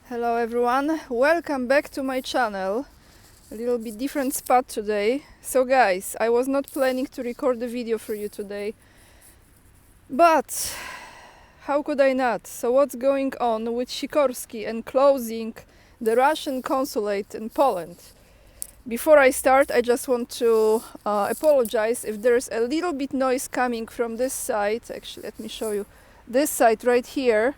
Hello everyone, welcome back to my channel. A little bit different spot today. So guys, I was not planning to record the video for you today, but how could I not? So what's going on with Sikorski and closing the Russian consulate in Poland? Before I start, I just want to apologize if there's a little bit noise coming from this side. Actually, let me show you this side right here.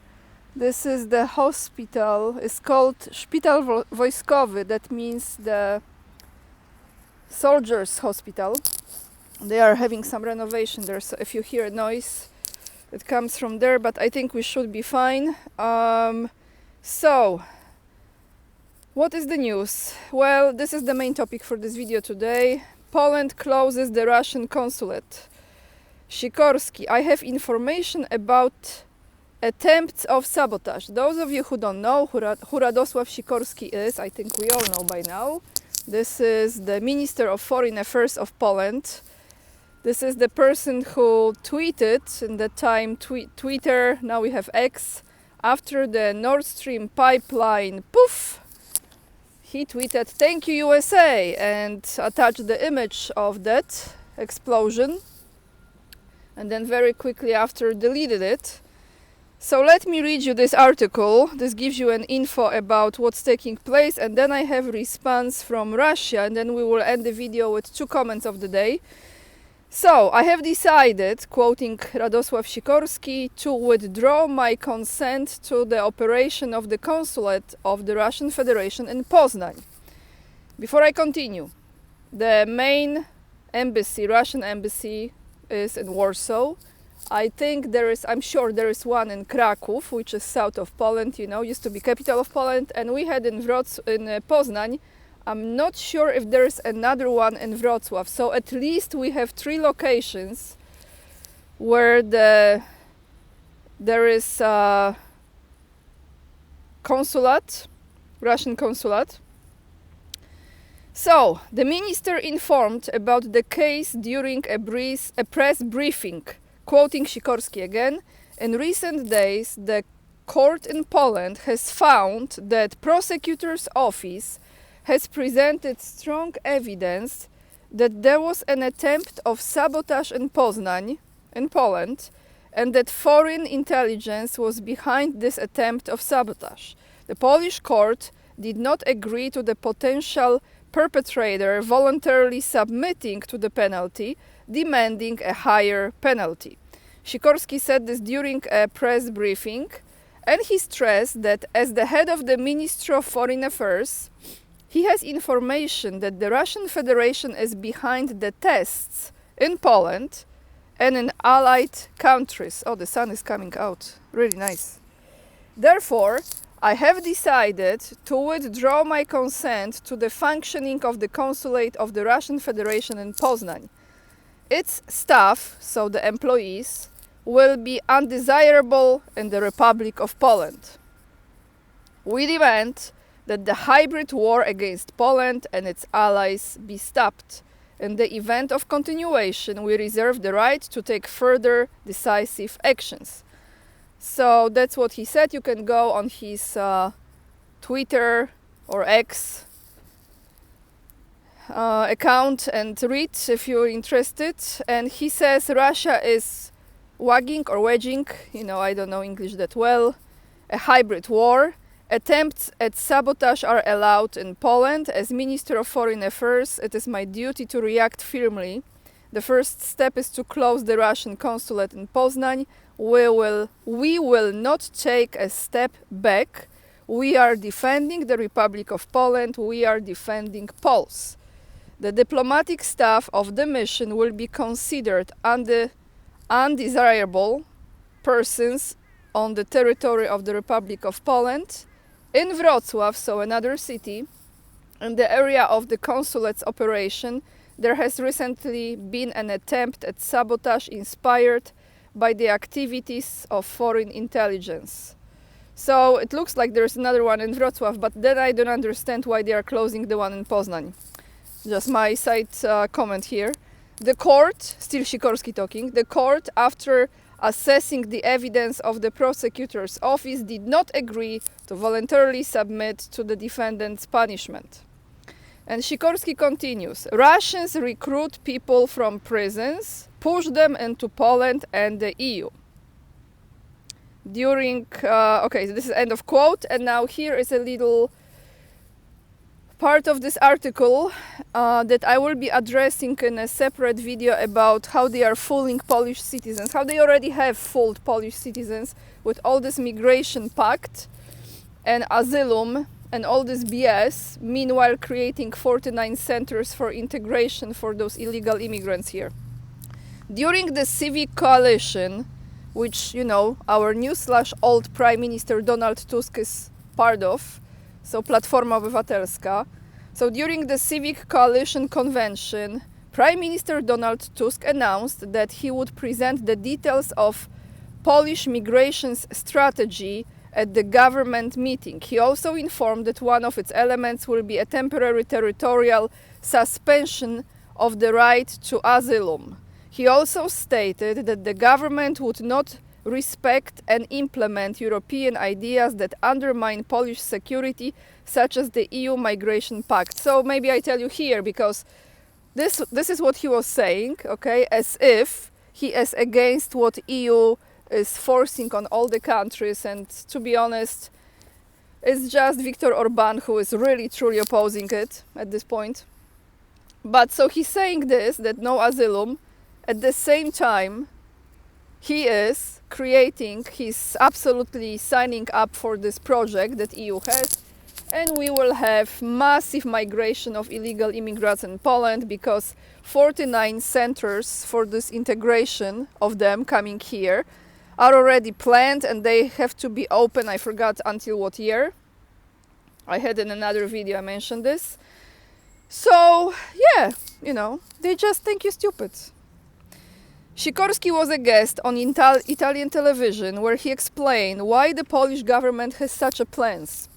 This is the hospital. It's called Szpital Wojskowy. That means the soldiers' hospital. They are having some renovation there, so if you hear noise, it comes from there, but I think we should be fine. So, what is the news? Well, this is the main topic for this video today. Poland closes the Russian consulate. Sikorski, I have information about attempts of sabotage. Those of you who don't know who Radosław Sikorski is, I think we all know by now. This is the Minister of Foreign Affairs of Poland. This is the person who tweeted in the time Twitter, now we have X, after the Nord Stream pipeline, poof, he tweeted, "Thank you USA," and attached the image of that explosion, and then very quickly after deleted it. So let me read you this article. This gives you an info about what's taking place, and then I have a response from Russia, and then we will end the video with 2 comments of the day. So I have decided, quoting Radosław Sikorski, to withdraw my consent to the operation of the consulate of the Russian Federation in Poznań. Before I continue, the main embassy, Russian embassy, is in Warsaw. I'm sure there is one in Kraków, which is south of Poland, used to be capital of Poland, and we had in Poznań. I'm not sure if there is another one in Wrocław, so at least we have 3 locations where there is a consulate, Russian consulate. So, the minister informed about the case during a press briefing. Quoting Sikorski again, in recent days, the court in Poland has found that prosecutor's office has presented strong evidence that there was an attempt of sabotage in Poznań, in Poland, and that foreign intelligence was behind this attempt of sabotage. The Polish court did not agree to the potential perpetrator voluntarily submitting to the penalty, demanding a higher penalty. Sikorski said this during a press briefing, and he stressed that as the head of the Ministry of Foreign Affairs, he has information that the Russian Federation is behind the tests in Poland and in allied countries. Oh, the sun is coming out. Really nice. Therefore, I have decided to withdraw my consent to the functioning of the consulate of the Russian Federation in Poznań. Its staff, so the employees, will be undesirable in the Republic of Poland. We demand that the hybrid war against Poland and its allies be stopped. In the event of continuation, we reserve the right to take further decisive actions. So that's what he said. You can go on his Twitter or X account and read if you're interested. And he says Russia is wedging, I don't know English that well, a hybrid war. Attempts at sabotage are allowed in Poland. As Minister of Foreign Affairs, it is my duty to react firmly. The first step is to close the Russian consulate in Poznań. We will not take a step back. We are defending the Republic of Poland. We are defending Poles. The diplomatic staff of the mission will be considered undesirable persons on the territory of the Republic of Poland. In Wrocław, so another city, in the area of the consulate's operation, there has recently been an attempt at sabotage inspired by the activities of foreign intelligence. So it looks like there's another one in Wrocław, but then I don't understand why they are closing the one in Poznań. Just my side comment here. The court, still Sikorski talking, the court, after assessing the evidence of the prosecutor's office, did not agree to voluntarily submit to the defendant's punishment. And Sikorski continues, Russians recruit people from prisons, push them into Poland and the EU. During, okay, so this is end of quote, and now here is a little part of this article that I will be addressing in a separate video about how they are fooling Polish citizens, how they already have fooled Polish citizens with all this migration pact and asylum and all this BS, meanwhile creating 49 centers for integration for those illegal immigrants here. During the civic coalition, which, you know, our new/old Prime Minister Donald Tusk is part of, so Platforma Obywatelska. So during the Civic Coalition Convention, Prime Minister Donald Tusk announced that he would present the details of Polish migration's strategy at the government meeting. He also informed that one of its elements will be a temporary territorial suspension of the right to asylum. He also stated that the government would not respect and implement European ideas that undermine Polish security, such as the EU Migration Pact. So maybe I tell you here, because this is what he was saying, okay, as if he is against what EU is forcing on all the countries, and to be honest, it's just Viktor Orban who is really truly opposing it at this point. But so he's saying this, that no asylum. At the same time, he is creating, he's absolutely signing up for this project that EU has, and we will have massive migration of illegal immigrants in Poland, because 49 centers for this integration of them coming here are already planned, and they have to be open, I forgot until what year. I had in another video I mentioned this. So yeah, you know, they just think you're stupid. Sikorski was a guest on Italian television, where he explained why the Polish government has such a plans.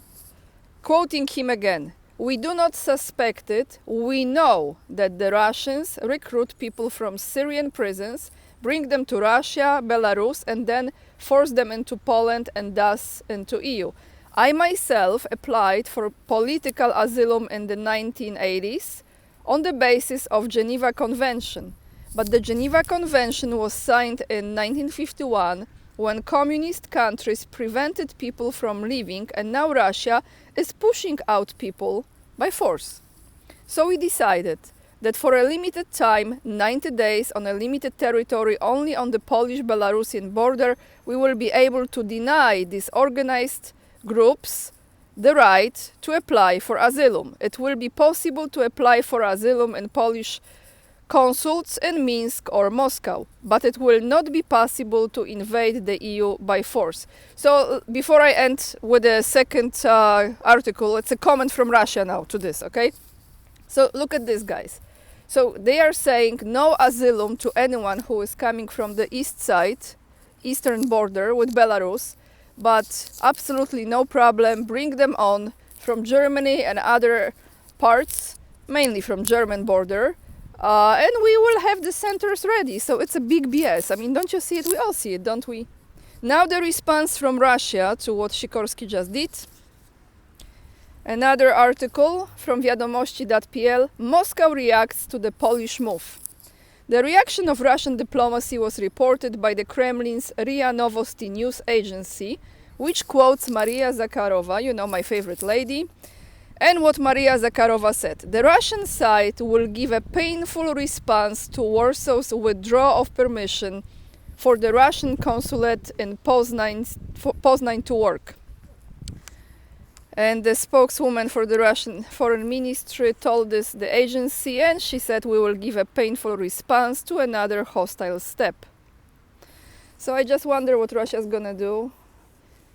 Quoting him again, "We do not suspect it. We know that the Russians recruit people from Syrian prisons, bring them to Russia, Belarus, and then force them into Poland and thus into EU. I myself applied for political asylum in the 1980s on the basis of Geneva Convention. But the Geneva Convention was signed in 1951 when communist countries prevented people from leaving, and now Russia is pushing out people by force. So we decided that for a limited time, 90 days on a limited territory only on the Polish-Belarusian border, we will be able to deny these organized groups the right to apply for asylum. It will be possible to apply for asylum in Polish consulates in Minsk or Moscow, but it will not be possible to invade the EU by force." So before I end with the second article, it's a comment from Russia now to this, okay? So look at this, guys. So they are saying no asylum to anyone who is coming from the east side, eastern border with Belarus, but absolutely no problem, bring them on from Germany and other parts, mainly from German border, and we will have the centers ready. So it's a big BS. I mean, don't you see it? We all see it, don't we? Now the response from Russia to what Sikorski just did. Another article from wiadomości.pl. Moscow reacts to the Polish move. The reaction of Russian diplomacy was reported by the Kremlin's RIA Novosti news agency, which quotes Maria Zakharova, you know, my favorite lady. And what Maria Zakharova said: "The Russian side will give a painful response to Warsaw's withdrawal of permission for the Russian consulate in Poznań to work." And the spokeswoman for the Russian Foreign Ministry told this the agency, and she said, "We will give a painful response to another hostile step." So I just wonder what Russia's gonna do,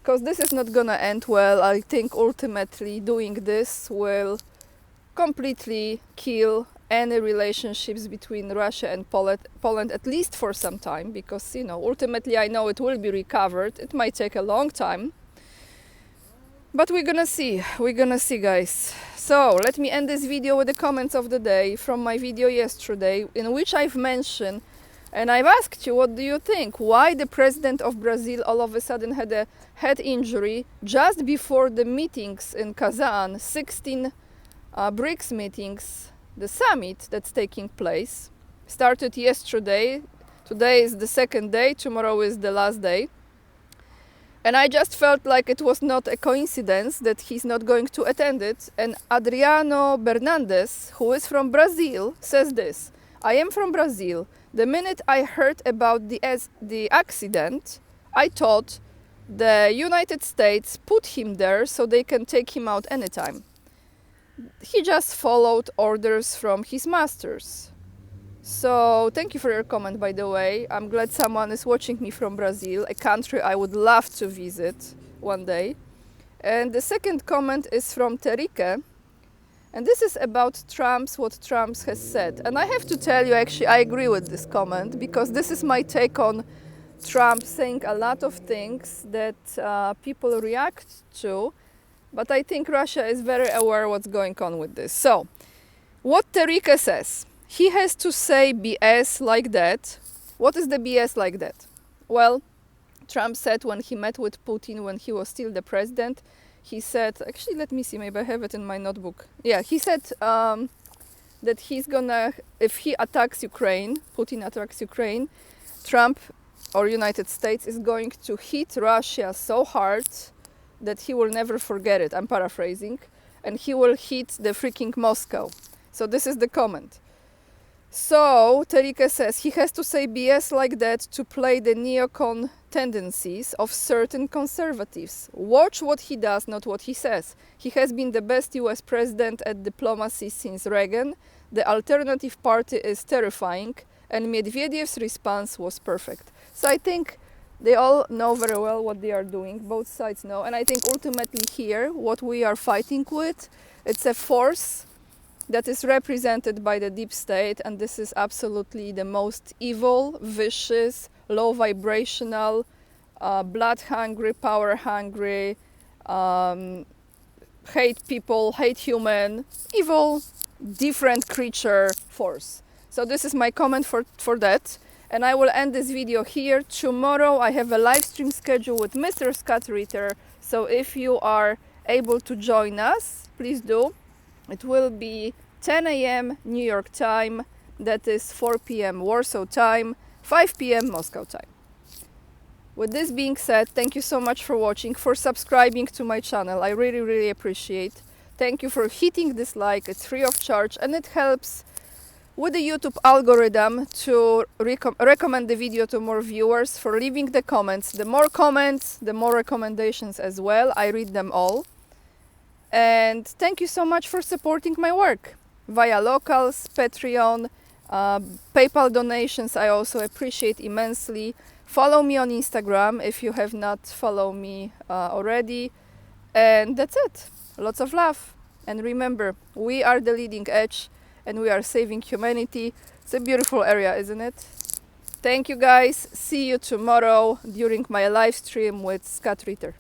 because this is not gonna end well. I think ultimately doing this will completely kill any relationships between Russia and Poland, at least for some time, because, you know, ultimately I know it will be recovered. It might take a long time, but we're gonna see, guys. So let me end this video with the comments of the day from my video yesterday, in which I've mentioned And I've asked you, what do you think? Why the president of Brazil all of a sudden had a head injury just before the meetings in Kazan, 16 BRICS meetings, the summit that's taking place, started yesterday. Today is the second day, tomorrow is the last day. And I just felt like it was not a coincidence that he's not going to attend it. And Adriano Bernandes, who is from Brazil, says this: I am from Brazil. The minute I heard about the accident, I thought the United States put him there so they can take him out anytime. He just followed orders from his masters. So thank you for your comment, by the way. I'm glad someone is watching me from Brazil, a country I would love to visit one day. And the second comment is from Terike. And this is about what Trump has said. And I have to tell you, actually, I agree with this comment, because this is my take on Trump saying a lot of things that people react to. But I think Russia is very aware what's going on with this. So, what Terike says, he has to say BS like that. What is the BS like that? Well, Trump said when he met with Putin when he was still the president, he said, actually, let me see, maybe I have it in my notebook. Yeah, he said that he's gonna, if he attacks Ukraine, Putin attacks Ukraine, Trump or United States is going to hit Russia so hard that he will never forget it. I'm paraphrasing. And he will hit the freaking Moscow. So this is the comment. So Terike says he has to say BS like that to play the neocon tendencies of certain conservatives. Watch what he does, not what he says. He has been the best US president at diplomacy since Reagan. The alternative party is terrifying, and Medvedev's response was perfect. So I think they all know very well what they are doing. Both sides know. And I think ultimately here, what we are fighting with, it's a force that is represented by the deep state, and this is absolutely the most evil, vicious, low vibrational, blood hungry, power hungry, hate people, hate human, evil, different creature force. So this is my comment for that. And I will end this video here. Tomorrow I have a live stream schedule with Mr. Scott Ritter. So if you are able to join us, please do. It will be 10 a.m. New York time, that is 4 p.m. Warsaw time, 5 p.m. Moscow time. With this being said, thank you so much for watching, for subscribing to my channel. I really, really appreciate. Thank you for hitting this like, it's free of charge, and it helps with the YouTube algorithm to recommend the video to more viewers, for leaving the comments. The more comments, the more recommendations as well. I read them all. And thank you so much for supporting my work via locals, Patreon, PayPal donations. I also appreciate immensely. Follow me on Instagram if you have not followed me already. And that's it. Lots of love. And remember, we are the leading edge and we are saving humanity. It's a beautiful area, isn't it? Thank you guys. See you tomorrow during my live stream with Scott Ritter.